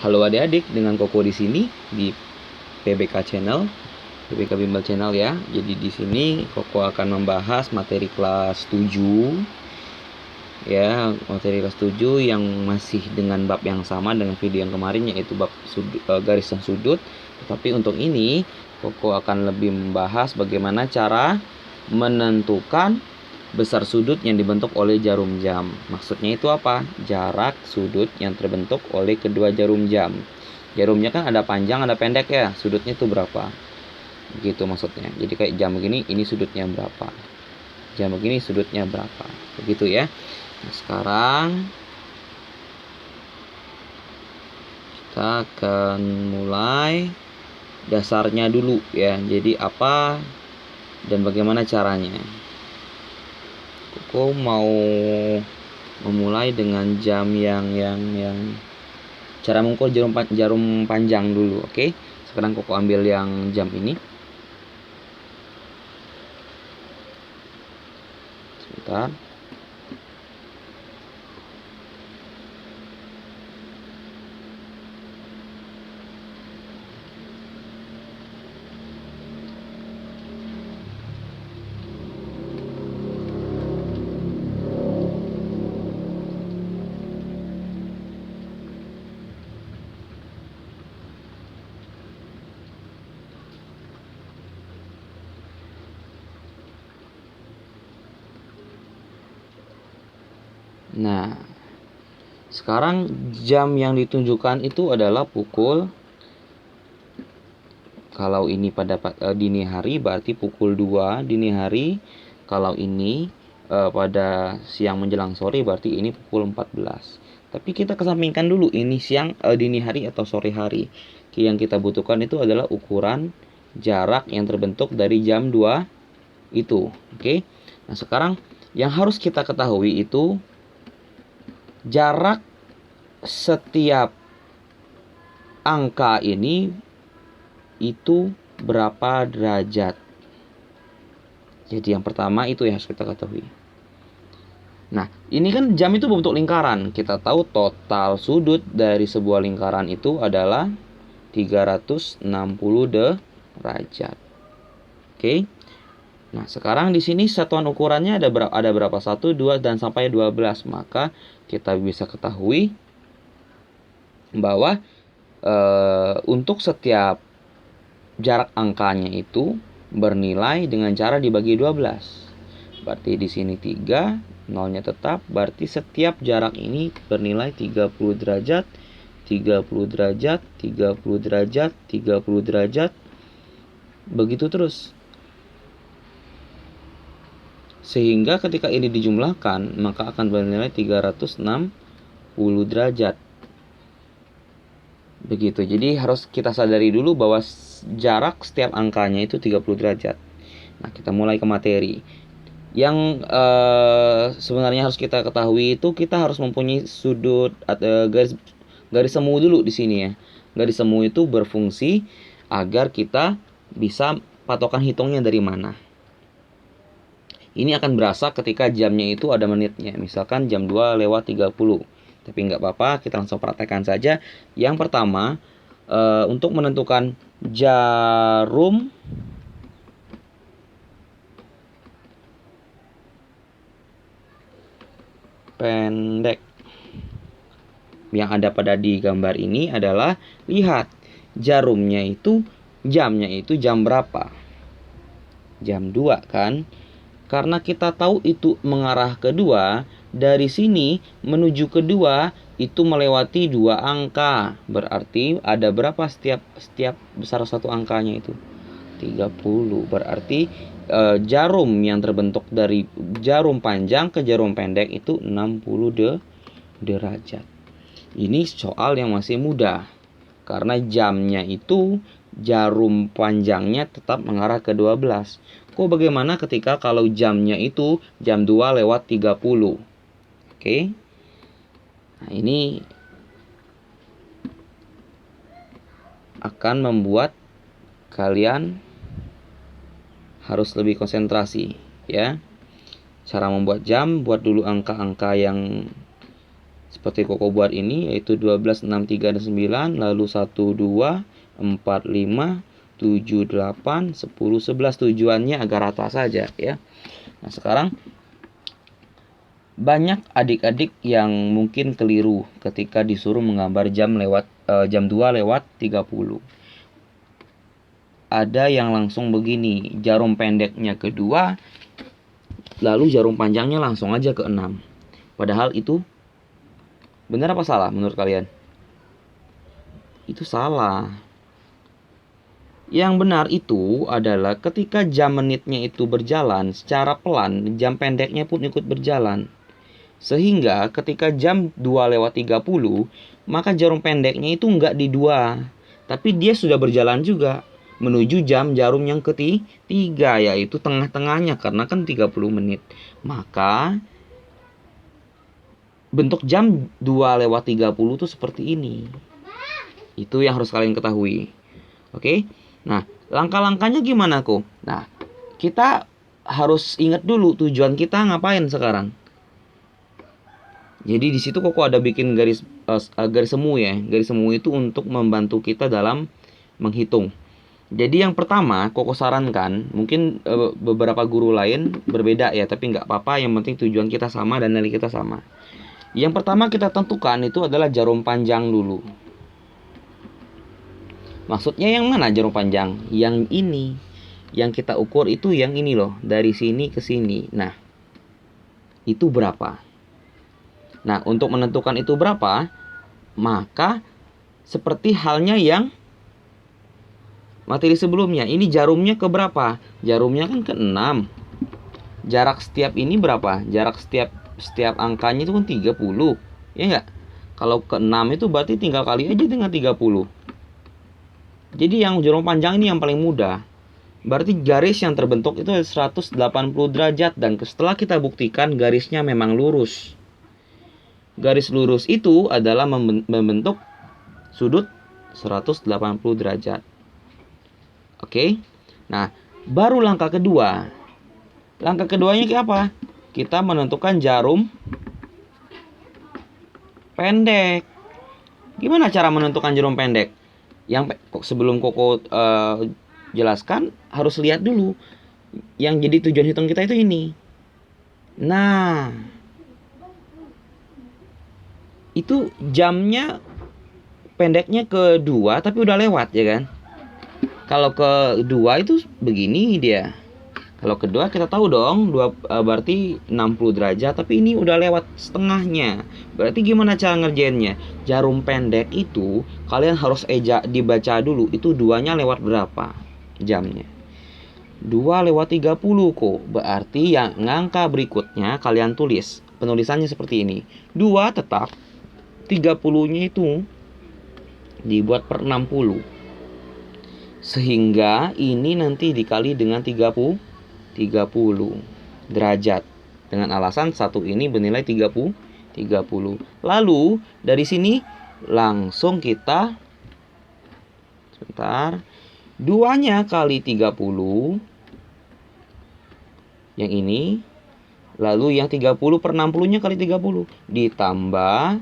Halo adik-adik, dengan Koko di sini di PBK Channel, PBK Bimbel Channel ya. Jadi di sini Koko akan membahas materi kelas 7 ya, materi kelas 7 yang masih dengan bab yang sama dengan video yang kemarin, yaitu bab garis dan sudut. Tetapi untuk ini Koko akan lebih membahas bagaimana cara menentukan besar sudut yang dibentuk oleh jarum jam. Maksudnya itu apa? Jarak sudut yang terbentuk oleh kedua jarum jam. Jarumnya kan ada panjang, ada pendek ya. Sudutnya itu berapa? Begitu maksudnya. Jadi kayak jam begini, ini sudutnya berapa? Jam begini sudutnya berapa? Begitu ya. Nah, sekarang kita akan mulai dasarnya dulu ya. Jadi apa dan bagaimana caranya? Koko mau memulai dengan jam yang cara mengukur jarum panjang dulu, oke? Sekarang Koko ambil yang jam ini. Sebentar. Nah, sekarang jam yang ditunjukkan itu adalah pukul, kalau ini pada dini hari berarti pukul 2 dini hari. Kalau ini pada siang menjelang sore berarti ini pukul 14. Tapi kita kesampingkan dulu ini siang, dini hari atau sore hari. Yang kita butuhkan itu adalah ukuran jarak yang terbentuk dari jam 2 itu, oke? Nah, sekarang yang harus kita ketahui itu jarak setiap angka ini itu berapa derajat. Jadi yang pertama itu yang harus kita ketahui. Nah, ini kan jam itu bentuk lingkaran. Kita tahu total sudut dari sebuah lingkaran itu adalah 360 derajat. Oke. Nah, sekarang di sini satuan ukurannya ada berapa? 1, 2 dan sampai 12. Maka kita bisa ketahui bahwa untuk setiap jarak angkanya itu bernilai dengan cara dibagi 12. Berarti di sini 3, nolnya tetap. Berarti setiap jarak ini bernilai 30 derajat, 30 derajat, 30 derajat, 30 derajat. Begitu terus. Sehingga ketika ini dijumlahkan, maka akan bernilai 360 derajat. Begitu. Jadi harus kita sadari dulu bahwa jarak setiap angkanya itu 30 derajat. Nah, kita mulai ke materi. Yang sebenarnya harus kita ketahui itu kita harus mempunyai sudut atau garis semu dulu di sini ya. Garis semu itu berfungsi agar kita bisa patokan hitungnya dari mana. Ini akan berasa ketika jamnya itu ada menitnya. Misalkan jam 2:30. Tapi nggak apa-apa, kita langsung praktekkan saja. Yang pertama, untuk menentukan jarum pendek yang ada pada di gambar ini adalah, lihat jamnya itu jam berapa? Jam 2 kan? Karena kita tahu itu mengarah ke 2, dari sini menuju ke 2 itu melewati 2 angka. Berarti ada berapa setiap besar satu angkanya itu? 30. Berarti jarum yang terbentuk dari jarum panjang ke jarum pendek itu 60 derajat. Ini soal yang masih mudah. Karena jamnya itu jarum panjangnya tetap mengarah ke 12. Kok bagaimana ketika kalau jamnya itu jam 2:30? Oke. Nah, ini akan membuat kalian harus lebih konsentrasi ya. Cara membuat jam, buat dulu angka-angka yang Seperti Koko buat ini, yaitu 12, 6, 3, dan 9. Lalu 1, 2, 4, 5, 7, 8, 10, 11. Tujuannya agar rata saja ya. Nah sekarang banyak adik-adik yang mungkin keliru ketika disuruh menggambar jam 2 lewat 30. Ada yang langsung begini, jarum pendeknya ke 2, lalu jarum panjangnya langsung aja ke 6. Padahal itu benar apa salah menurut kalian? Itu salah. Yang benar itu adalah ketika jam menitnya itu berjalan secara pelan, jam pendeknya pun ikut berjalan. Sehingga ketika jam 2 lewat 30, maka jarum pendeknya itu enggak di 2, tapi dia sudah berjalan juga menuju jarum yang ketiga, yaitu tengah-tengahnya, karena kan 30 menit. Maka bentuk jam 2 lewat 30 itu seperti ini. Itu yang harus kalian ketahui. Oke? Nah, langkah-langkahnya gimana kok? Nah, kita harus ingat dulu tujuan kita ngapain sekarang. Jadi di situ Koko ada bikin garis semu ya. Garis semu itu untuk membantu kita dalam menghitung. Jadi yang pertama Koko sarankan, mungkin beberapa guru lain berbeda ya, tapi nggak apa-apa, yang penting tujuan kita sama dan nilai kita sama. Yang pertama kita tentukan itu adalah jarum panjang dulu. Maksudnya yang mana jarum panjang? Yang ini. Yang kita ukur itu yang ini loh, dari sini ke sini. Nah, itu berapa? Nah, untuk menentukan itu berapa, maka seperti halnya yang materi sebelumnya, ini jarumnya ke berapa? Jarumnya kan ke 6. Jarak setiap ini berapa? Jarak setiap angkanya itu kan 30. Ya enggak? Kalau ke 6 itu berarti tinggal kali aja dengan 30. Jadi yang jarum panjang ini yang paling mudah. Berarti garis yang terbentuk itu 180 derajat. Dan setelah kita buktikan garisnya memang lurus. Garis lurus itu adalah membentuk sudut 180 derajat. Oke. Nah, baru langkah kedua. Langkah keduanya kayak apa? Kita menentukan jarum pendek. Gimana cara menentukan jarum pendek? Yang sebelum Koko jelaskan, harus lihat dulu. Yang jadi tujuan hitung kita itu ini. Nah, itu jamnya pendeknya ke 2 tapi udah lewat ya kan. Kalau ke 2 itu begini dia. Kalau kedua kita tahu dong 2 berarti 60 derajat, tapi ini udah lewat setengahnya. Berarti gimana cara ngerjainnya? Jarum pendek itu kalian harus dibaca dulu, itu 2-nya lewat berapa jamnya. 2 lewat 30 kok. Berarti yang angka berikutnya kalian tulis. Penulisannya seperti ini. 2 tetap 30-nya itu dibuat per 60. Sehingga ini nanti dikali dengan 30 derajat. Dengan alasan satu ini bernilai 30. Lalu dari sini langsung kita sebentar. 2-nya kali 30 yang ini. Lalu yang 30 per 60-nya kali 30 ditambah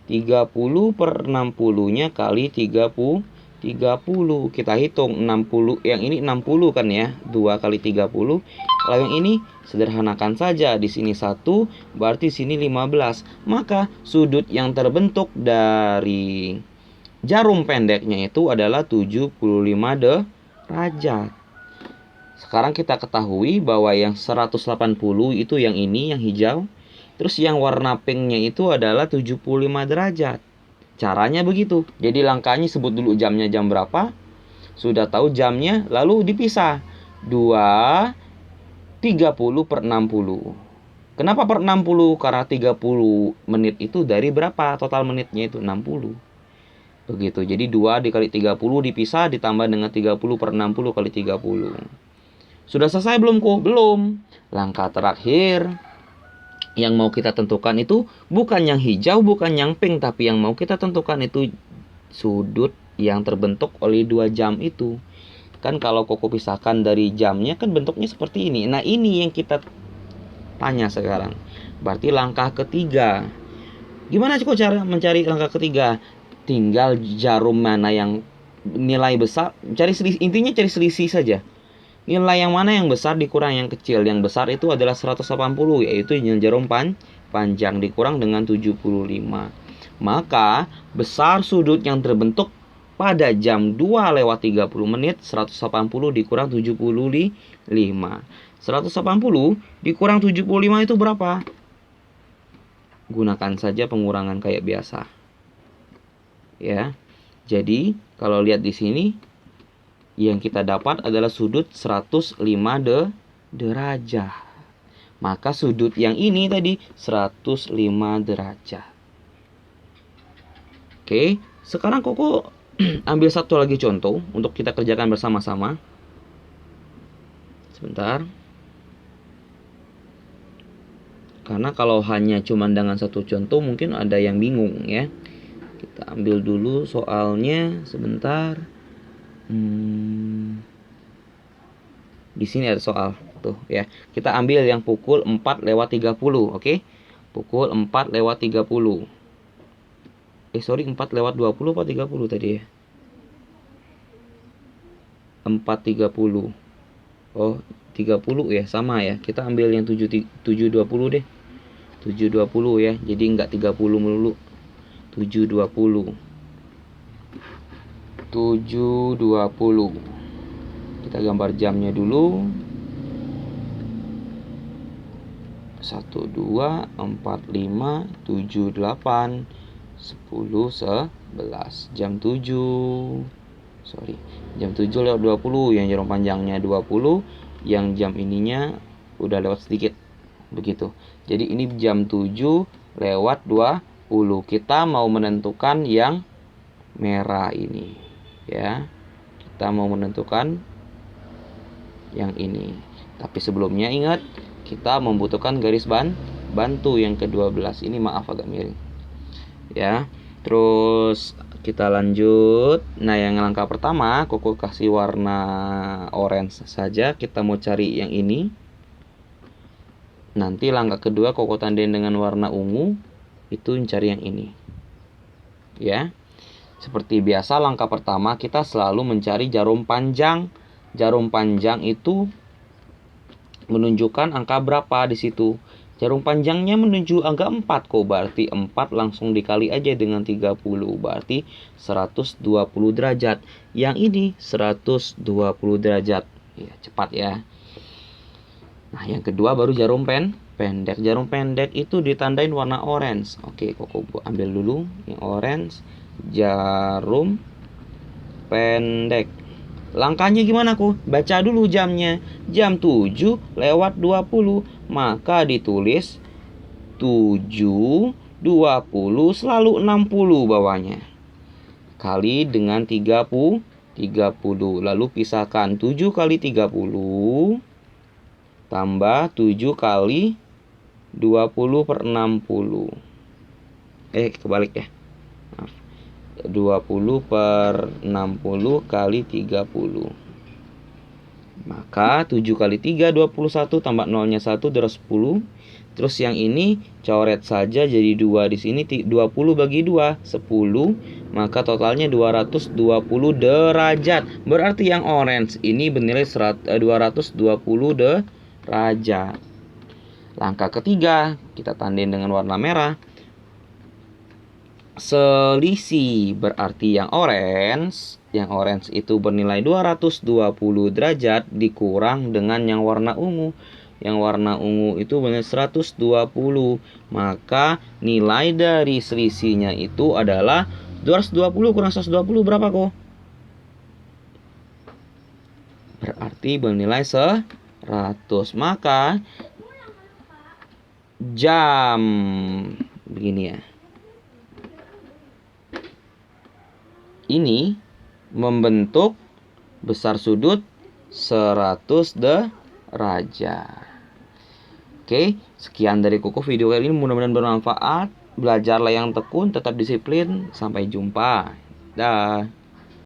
30 per 60-nya kali 30. Kita hitung 60, yang ini 60 kan ya, 2 kali 30. Kalau yang ini sederhanakan saja, di sini 1, berarti sini 15. Maka sudut yang terbentuk dari jarum pendeknya itu adalah 75 derajat. Sekarang kita ketahui bahwa yang 180 itu yang ini, yang hijau. Terus yang warna pinknya itu adalah 75 derajat. Caranya begitu. Jadi langkahnya sebut dulu jamnya jam berapa. Sudah tahu jamnya, lalu dipisah. 2, 30 per 60. Kenapa per 60? Karena 30 menit itu dari berapa? Total menitnya itu 60. Begitu. Jadi 2 dikali 30 dipisah ditambah dengan 30 per 60 kali 30. Sudah selesai belum kok? Belum. Langkah terakhir yang mau kita tentukan itu bukan yang hijau, bukan yang pink, tapi yang mau kita tentukan itu sudut yang terbentuk oleh 2 jam itu. Kan kalau Koko pisahkan dari jamnya kan bentuknya seperti ini. Nah, ini yang kita tanya sekarang. Berarti langkah ketiga. Gimana sih kok cara mencari langkah ketiga? Tinggal jarum mana yang nilai besar, cari selisih, intinya cari selisih saja. Nilai yang mana yang besar dikurang yang kecil. Yang besar itu adalah 180, yaitu jarum panjang dikurang dengan 75. Maka besar sudut yang terbentuk pada jam 2:30 180 dikurang 75. 180 dikurang 75 itu berapa? Gunakan saja pengurangan kayak biasa. Ya. Jadi, kalau lihat di sini yang kita dapat adalah sudut 105 derajat. Maka sudut yang ini tadi 105 derajat. Oke, sekarang Koko ambil satu lagi contoh untuk kita kerjakan bersama-sama. Sebentar. Karena kalau hanya cuma dengan satu contoh mungkin ada yang bingung ya. Kita ambil dulu soalnya sebentar. Di sini ada soal tuh ya. Kita ambil yang pukul 4:30, oke? Pukul 4:30. Sorry, 4:20 apa 30 tadi ya? 4:30. Oh, 30 ya, sama ya. Kita ambil yang 7:20 deh. 7:20 ya. Jadi enggak 30 melulu. 7:20. 7:20. Kita gambar jamnya dulu. 1 2 4 5 7 8 10 11 jam 7. Sorry. Jam 7:20 yang jarum panjangnya 20, yang jam ininya udah lewat sedikit. Begitu. Jadi ini jam 7:20. Kita mau menentukan yang merah ini. Ya. Kita mau menentukan yang ini. Tapi sebelumnya ingat, kita membutuhkan garis bantu yang ke-12. Ini maaf agak miring. Ya. Terus kita lanjut. Nah, yang langkah pertama Koko kasih warna orange saja. Kita mau cari yang ini. Nanti langkah kedua Koko tandain dengan warna ungu. Itu cari yang ini. Ya. Seperti biasa langkah pertama kita selalu mencari jarum panjang. Jarum panjang itu menunjukkan angka berapa di situ. Jarum panjangnya menuju angka 4 kok, berarti 4 langsung dikali aja dengan 30, berarti 120 derajat. Yang ini 120 derajat. Ya, cepat ya. Nah, yang kedua baru jarum pendek. Jarum pendek itu ditandain warna orange. Oke, Koko ambil dulu yang orange. Jarum pendek. Langkahnya gimana kok? Baca dulu jamnya. Jam 7:20. Maka ditulis 7:20 selalu 60 bawahnya. Kali dengan 30. Lalu pisahkan 7 kali 30 tambah 7 kali 20/60. Kebalik ya. 20/60 kali 30. Maka 7 kali 3 21 tambah nolnya 1 adalah 10. Terus yang ini coret saja jadi 2 di sini, 20 bagi 2 10. Maka totalnya 220 derajat. Berarti yang orange ini bernilai 220 derajat. Langkah ketiga kita tandain dengan warna merah. Selisih berarti yang orange itu bernilai 220 derajat dikurang dengan yang warna ungu. Yang warna ungu itu bernilai 120. Maka nilai dari selisihnya itu adalah 220 kurang 120 berapa kok? Berarti bernilai 100. Maka jam begini ya. Ini membentuk besar sudut 100 derajat. Oke, sekian dari Koko video kali ini, mudah-mudahan bermanfaat. Belajarlah yang tekun, tetap disiplin. Sampai jumpa. Dah.